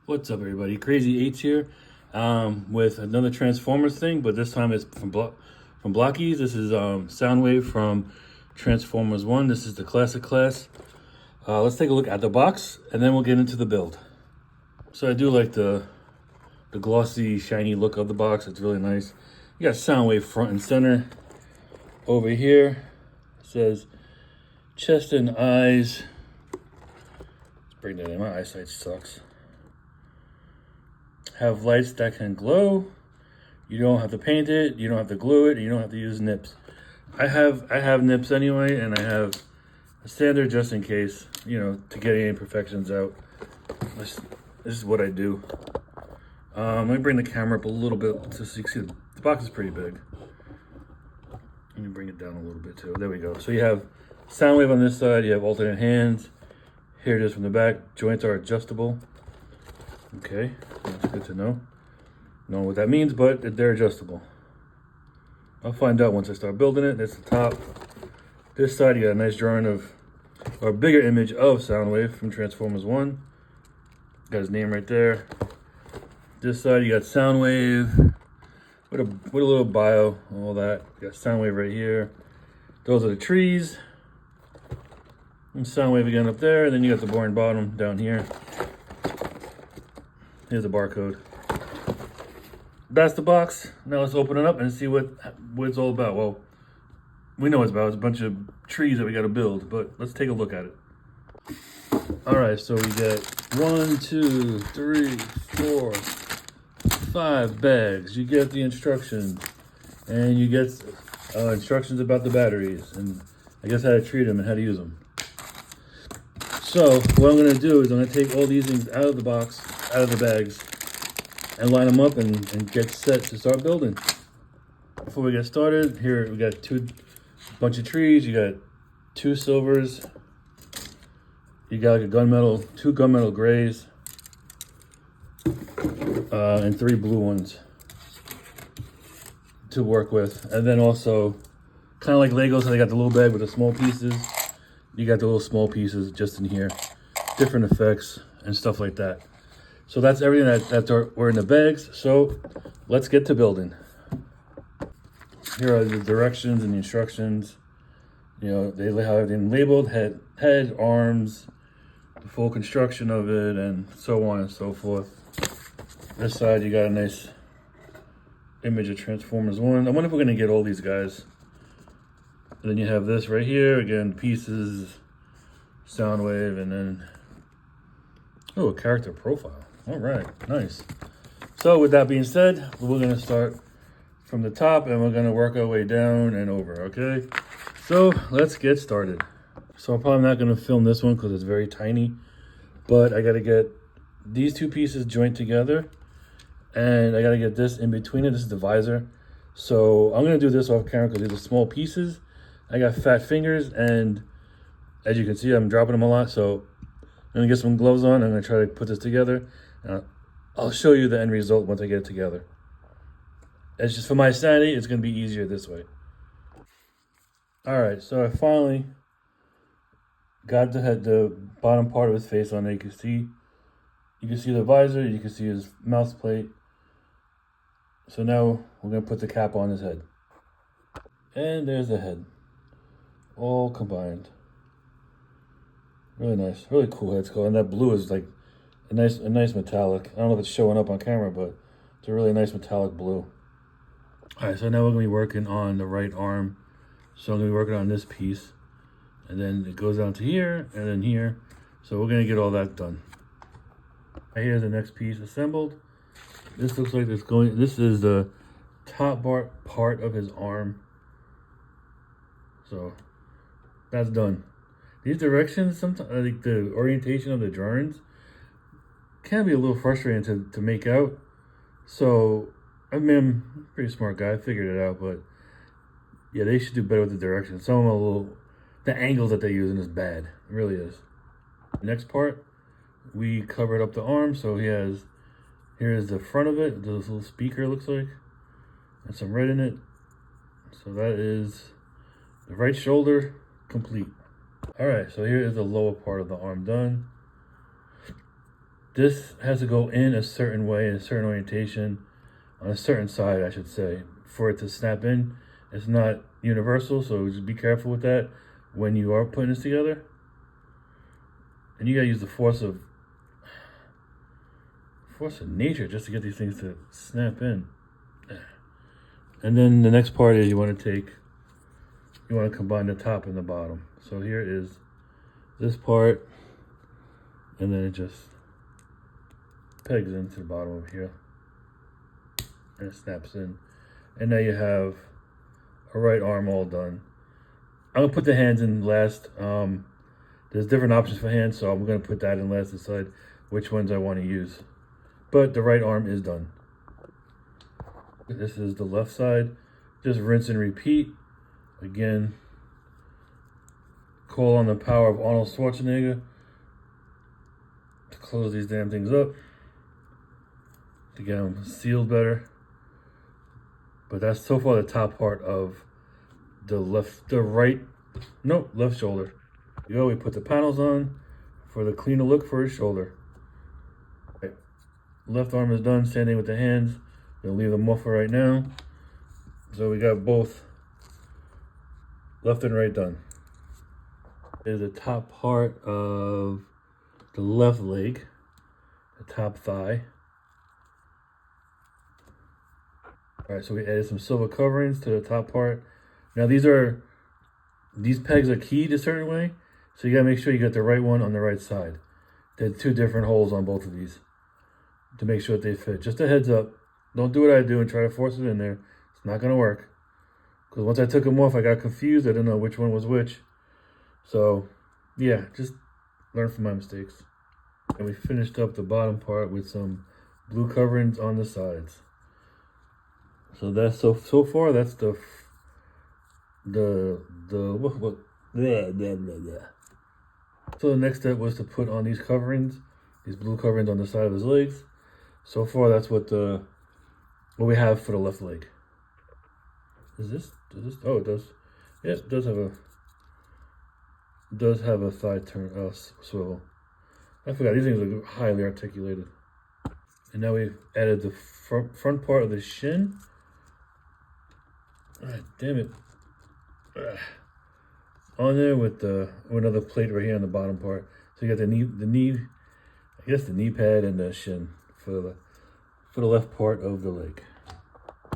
What's up, everybody? Crazy Eights here, with another Transformers thing, but this time it's from BLOKEES. This is Soundwave from Transformers 1. This is the classic class. Let's take a look at the box, and then we'll get into the build. So I do like the glossy, shiny look of the box. It's really nice. You got Soundwave front and center. Over here, it says chest and eyes. Let's bring that in. My eyesight sucks. Have lights that can glow. You don't have to paint it, you don't have to glue it, and you don't have to use nips. I have nips anyway, and I have a standard just in case, you know, to get any imperfections out. This is what I do. Let me bring the camera up a little bit so you can see the box is pretty big. Let me bring it down a little bit too. There we go. So you have Soundwave on this side, you have alternate hands. Here it is from the back. Joints are adjustable. Okay, that's good to know. Don't know what that means, but they're adjustable. I'll find out once I start building it. That's the top. This side, you got a nice drawing of, or a bigger image of Soundwave from Transformers 1. Got his name right there. This side, you got Soundwave with a little bio, all that. You got Soundwave right here. Those are the trees. And Soundwave again up there. And then you got the boring bottom down here. Here's the barcode. That's the box. Now let's open it up and see what it's all about. Well, we know what it's about. It's a bunch of trees that we got to build, but let's take a look at it. All right, so we got 1, 2, 3, 4, 5 bags. You get the instructions, and you get instructions about the batteries, and I guess how to treat them and how to use them. So what I'm gonna do is I'm gonna take all these things out of the box, out of the bags, and line them up and get set to start building. Before we get started, here we got bunch of trees. You got 2 silvers. You got like a 2 gunmetal grays, and 3 blue ones to work with. And then also, kind of like Legos, so they got the little bag with the small pieces. You got the little small pieces just in here, different effects and stuff like that. So that's everything that we're in the bags. So let's get to building. Here are the directions and the instructions. You know, they have everything labeled, head, arms, the full construction of it, and so on and so forth. This side, you got a nice image of Transformers 1. I wonder if we're gonna get all these guys. And then you have this right here, again, pieces, Soundwave, and then, oh, a character profile. All right, nice. So with that being said, we're gonna start from the top and we're gonna work our way down and over, okay? So let's get started. So I'm probably not gonna film this one because it's very tiny, but I gotta get these 2 pieces joined together and I gotta get this in between it. This is the visor. So I'm gonna do this off camera because these are small pieces. I got fat fingers, and as you can see, I'm dropping them a lot. So I'm gonna get some gloves on. I'm gonna try to put this together. I'll show you the end result once I get it together. It's just for my sanity, it's gonna be easier this way. All right, so I finally got the bottom part of his face on there. You can see the visor, you can see his mouth plate. So now we're gonna put the cap on his head. And there's the head, all combined. Really nice, really cool head sculpt. And that blue is like a nice metallic. I don't know if it's showing up on camera, but it's a really nice metallic blue. All right, so now we're gonna be working on the right arm. So I'm gonna be working on this piece, and then it goes down to here, and then here. So we're gonna get all that done. Right, here's the next piece assembled. This looks like this is the top part of his arm. So that's done. These directions, sometimes like the orientation of the drawings can be a little frustrating to make out. So I mean, I'm a pretty smart guy, I figured it out, but yeah, they should do better with the directions. Some of them the angles that they're using is bad. It really is. Next part, we covered up the arm, so here's the front of it, this little speaker looks like, and some red in it. So that is the right shoulder complete. All right, so here is the lower part of the arm done. This has to go in a certain way, in a certain orientation, on a certain side, I should say, for it to snap in. It's not universal, so just be careful with that when you are putting this together. And you gotta use the force of nature just to get these things to snap in. And then the next part is you want to combine the top and the bottom. So here is this part, and then it just pegs into the bottom of here, and it snaps in. And now you have a right arm all done. I'm gonna put the hands in last. There's different options for hands, so I'm gonna put that in last to decide which ones I want to use. But the right arm is done. This is the left side. Just rinse and repeat. Again, call on the power of Arnold Schwarzenegger to close these damn things up, to get them sealed better. But that's so far the top part of the left shoulder. You go, we put the panels on for the cleaner look for his shoulder. Right. Left arm is done, same thing with the hands. Gonna leave them off for right now. So we got both left and right done. There's the top part of the left leg, the top thigh. All right, so we added some silver coverings to the top part. Now these pegs are keyed a certain way, so you gotta make sure you got the right one on the right side. There's two different holes on both of these to make sure that they fit. Just a heads up. Don't do what I do and try to force it in there. It's not gonna work. Because once I took them off, I got confused. I didn't know which one was which. So, yeah, just learn from my mistakes. And we finished up the bottom part with some blue coverings on the sides. So that's so far. That's the So the next step was to put on these coverings, these blue coverings on the side of his legs. So far, that's what we have for the left leg. Does this? Oh, it does. Yeah, it does have a thigh turn swivel. I forgot, these things are highly articulated. And now we've added the front part of the shin. Ah, damn it. On there with another plate right here on the bottom part. So you got the knee, I guess the knee pad and the shin for the left part of the leg.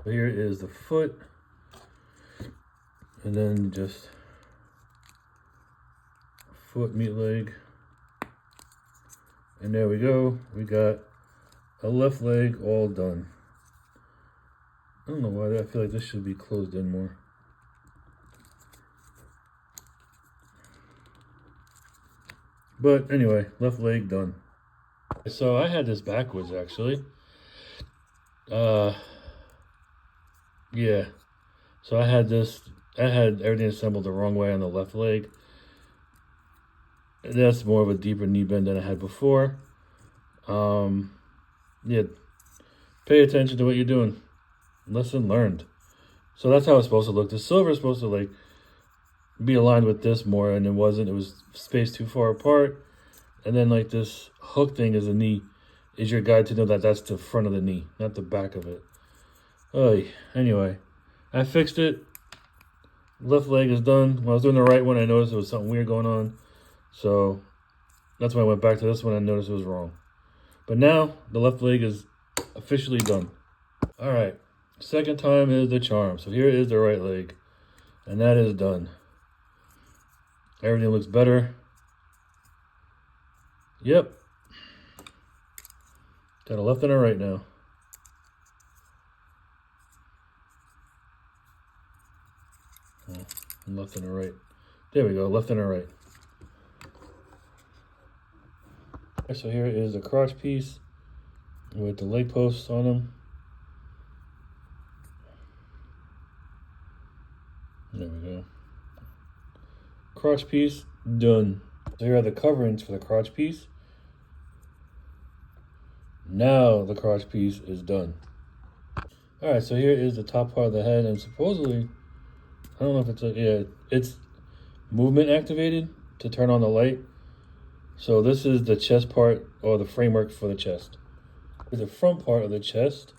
So here is the foot. And then just foot, meet leg. And there we go. We got a left leg all done. I don't know why I feel like this should be closed in more. But anyway, left leg done. So I had this backwards actually. Yeah. So I had everything assembled the wrong way on the left leg. That's more of a deeper knee bend than I had before. Yeah. Pay attention to what you're doing. Lesson learned. So that's how it's supposed to look. The silver is supposed to like be aligned with this more, and it wasn't. It was spaced too far apart. And then like this hook thing is the knee, is your guide to know that that's the front of the knee, not the back of it. Oh, anyway, I fixed it. Left leg is done. When I was doing the right one, I noticed there was something weird going on. So that's when I went back to this one and noticed it was wrong. But now the left leg is officially done. All right, second time is the charm. So here is the right leg, and that is done. Everything looks better. Yep. Got a left and a right now. Oh, left and a right. There we go, left and a right. So here is the crotch piece with the leg posts on them. There we go. Crotch piece done. So here are the coverings for the crotch piece. Now the crotch piece is done. All right, so here is the top part of the head, and supposedly, I don't know if it's movement activated to turn on the light. So this is the chest part, or the framework for the chest. Here's the front part of the chest.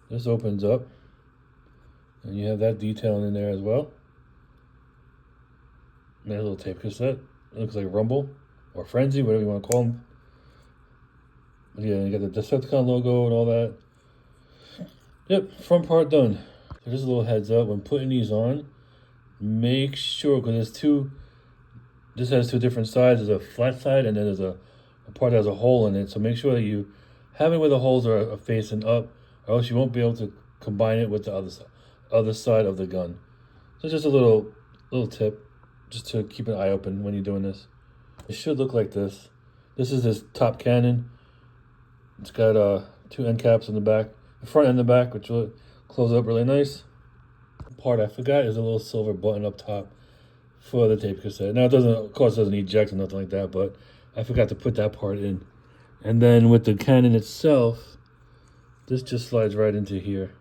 This opens up, and you have that detailing in there as well. There's a little tape cassette. It looks like Rumble or Frenzy, whatever you want to call them. But yeah, you got the Decepticon logo and all that. Yep, front part done. So just a little heads up, when putting these on, make sure, because there's two, this has two different sides. There's a flat side and then there's a part that has a hole in it. So make sure that you have it where the holes are facing up, or else you won't be able to combine it with the other side of the gun. So just a little tip, just to keep an eye open when you're doing this. It should look like this. This is his top cannon. It's got two end caps in the back, the front and the back, which will close up really nice. The part I forgot is a little silver button up top for the tape cassette. Now it doesn't, of course, doesn't eject or nothing like that, but I forgot to put that part in. And then with the cannon itself, this just slides right into here,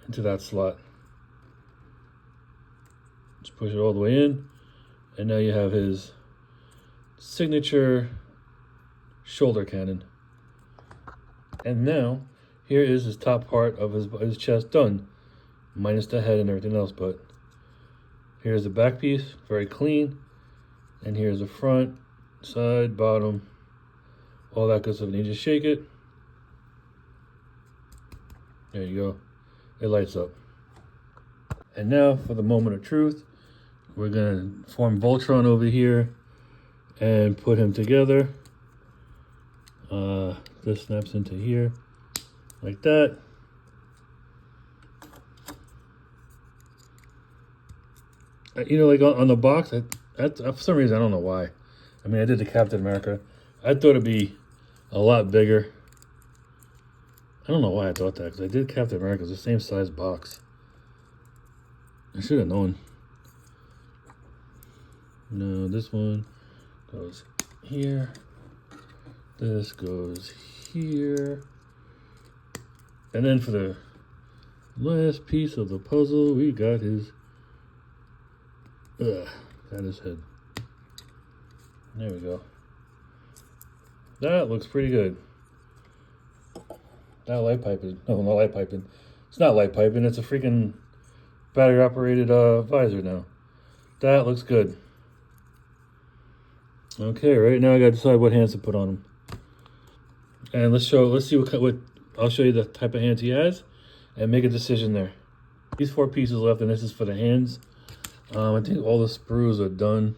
into that slot. Just push it all the way in, and now you have his signature shoulder cannon. And now, here is his top part of his chest done, minus the head and everything else, but here's the back piece, very clean, and here's the front, side, bottom, all that good stuff. And you just shake it. There you go. It lights up. And now for the moment of truth. We're gonna form Voltron over here and put him together. This snaps into here like that. You know, like on the box, for some reason, I don't know why. I mean, I did the Captain America. I thought it'd be a lot bigger. I don't know why I thought that, because I did Captain America. It's the same size box. I should have known. No, this one goes here. This goes here. And then for the last piece of the puzzle, we got his... got his head. There we go. That looks pretty good. That light piping. No, not light piping. It's not light piping. It's a freaking battery-operated visor now. That looks good. Okay, right now I gotta decide what hands to put on him. And let's see what I'll show you the type of hands he has, and make a decision there. These 4 pieces left, and this is for the hands. I think all the sprues are done.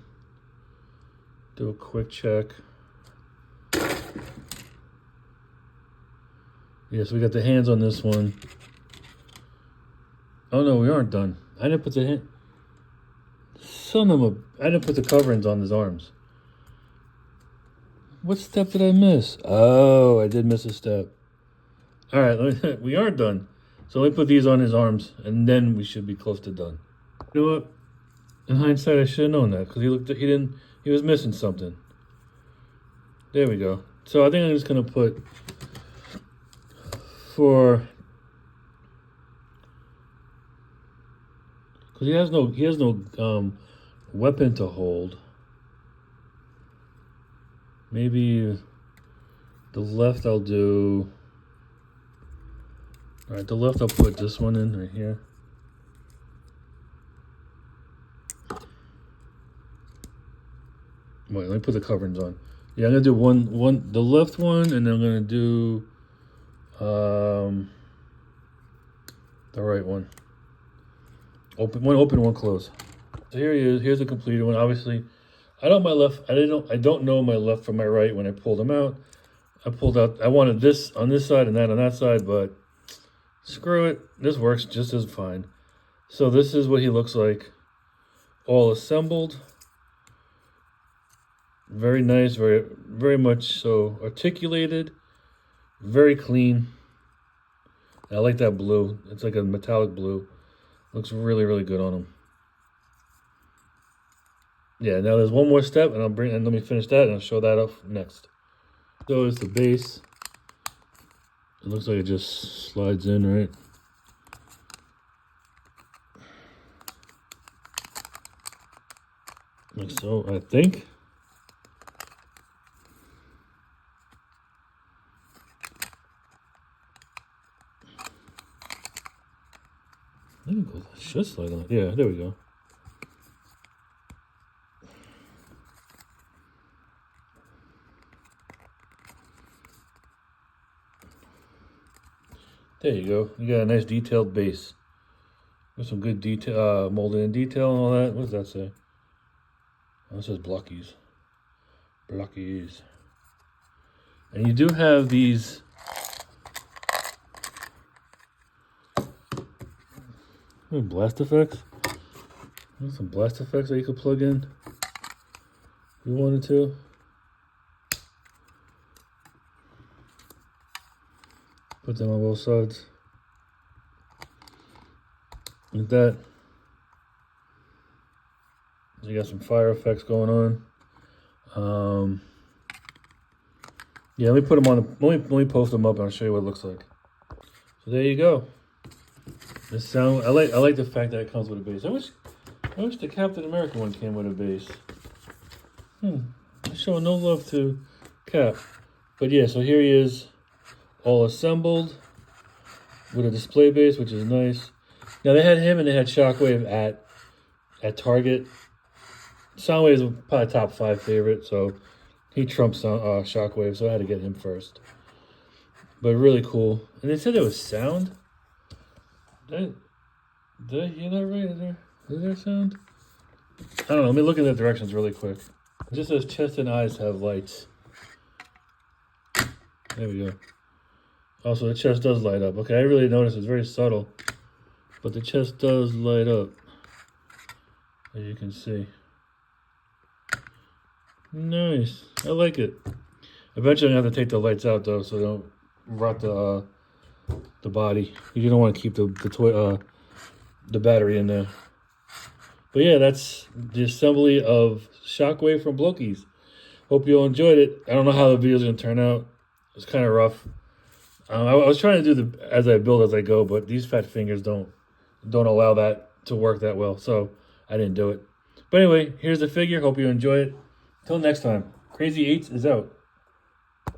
Do a quick check. Yeah, so we got the hands on this one. Oh no, we aren't done. I didn't put the hand. I didn't put the coverings on his arms. What step did I miss? Oh, I did miss a step. All right, we aren't done. So let me put these on his arms, and then we should be close to done. You know what? In hindsight, I should have known that, because he was missing something. There we go. So I think I'm just gonna put because he has no weapon to hold. Maybe the left I'll do. All right, the left I'll put this one in right here. Wait, let me put the coverings on. Yeah, I'm gonna do the left one, and then I'm gonna do the right one. Open, one close. So here he is. Here's the completed one. Obviously, I don't know my left from my right when I pulled them out. I wanted this on this side and that on that side, but screw it. This works just as fine. So this is what he looks like, all assembled. Very nice, very much so articulated, very clean. I like that blue. It's like a metallic blue. Looks really, really good on him. Yeah, now there's one more step, and let me finish that, and I'll show that off next. So it's the base. It looks like it just slides in, right? Like so, I think. I think it should slide on. Yeah, there we go. There you go. You got a nice detailed base. With some good detail, molded in detail and all that. What does that say? Oh, it says BLOKEES. BLOKEES. And you do have these blast effects. There's some blast effects that you could plug in if you wanted to. Put them on both sides. Like that. You got some fire effects going on. Yeah, let me put them on. Let me post them up and I'll show you what it looks like. So there you go. This sound. I like the fact that it comes with a bass. I wish the Captain America one came with a bass. I'm showing no love to Cap. But yeah, so here he is, all assembled with a display bass, which is nice. Now they had him and they had Shockwave at Target. Soundwave is probably top 5 favorite, so he trumps Shockwave, so I had to get him first. But really cool. And they said there was sound. Did I hear that right? Is there sound? I don't know. Let me look at the directions really quick. It just says chest and eyes have lights. There we go. Also, the chest does light up. Okay, I really noticed it's very subtle. But the chest does light up, as you can see. Nice. I like it. Eventually, I have to take the lights out, though, so they don't rot the body. You don't want to keep the battery in there. But yeah, that's the assembly of Shockwave from BLOKEES. Hope you all enjoyed it. I don't know how the video is going to turn out. It's kind of rough. I was trying to do as I build as I go, but these fat fingers don't allow that to work that well, so I didn't do it. But anyway, here's the figure. Hope you enjoy it. Till next time, Crazy 8s is out.